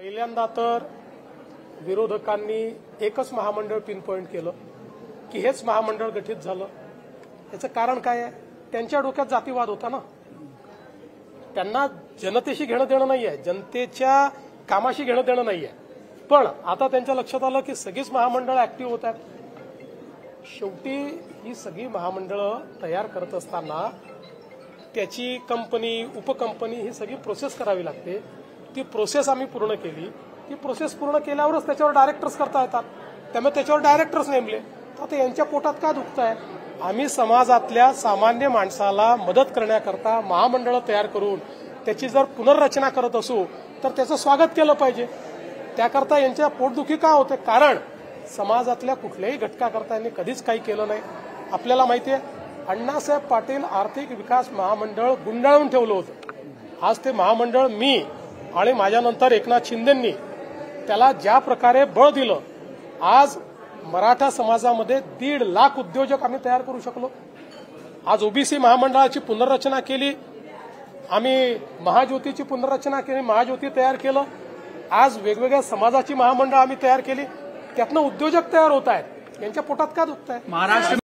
पहिल्यांदा तर विरोधकांनी एकच महामंडळ पिनपॉइंट केलं की हेच महामंडळ गठीत झालं. याचं कारण काय आहे? त्यांच्या डोक्यात जातीवाद होता ना. त्यांना जनतेशी घेणं देणं नाहीये, जनतेच्या कामाशी घेणं देणं नाहीये. पण आता त्यांच्या लक्षात आलं की सगळीच महामंडळ ऍक्टिव्ह होत आहेत. शेवटी ही सगळी महामंडळं तयार करत असताना त्याची कंपनी, उपकंपनी ही सगळी प्रोसेस करावी लागते. ती प्रोसेस आम्ही पूर्ण केली. ती प्रोसेस पूर्ण केल्यावरच त्याच्यावर डायरेक्टर्स करता येतात. त्यामुळे त्याच्यावर डायरेक्टर्स नेमले. तर यांच्या पोटात काय दुखतंय? आम्ही समाजातल्या सामान्य माणसाला मदत करण्याकरता महामंडळं तयार करून त्याची जर पुनर्रचना करत असू तर त्याचं स्वागत केलं पाहिजे. त्याकरता यांच्या पोटदुखी का होते? कारण समाजातल्या कुठल्याही घटकाकरता यांनी कधीच काही केलं नाही. आपल्याला माहितीये, अण्णासाहेब पाटील आर्थिक विकास महामंडळ गुंडाळून ठेवलं होतं. आज ते महामंडळ मी आणि माझ्यानंतर एकनाथ शिंदेंनी त्याला ज्या प्रकारे बळ दिलं, आज मराठा समाजामध्ये 1.5 लाख उद्योजक आम्ही तयार करू शकलो. आज ओबीसी महामंडळाची पुनर्रचना केली, आम्ही महाज्योतीची पुनर्रचना केली, महाज्योती तयार केलं. आज वेगवेगळ्या समाजाची महामंडळ आम्ही तयार केली. त्यातनं उद्योजक तयार होत आहेत. यांच्या पोटात का दुखत आहे?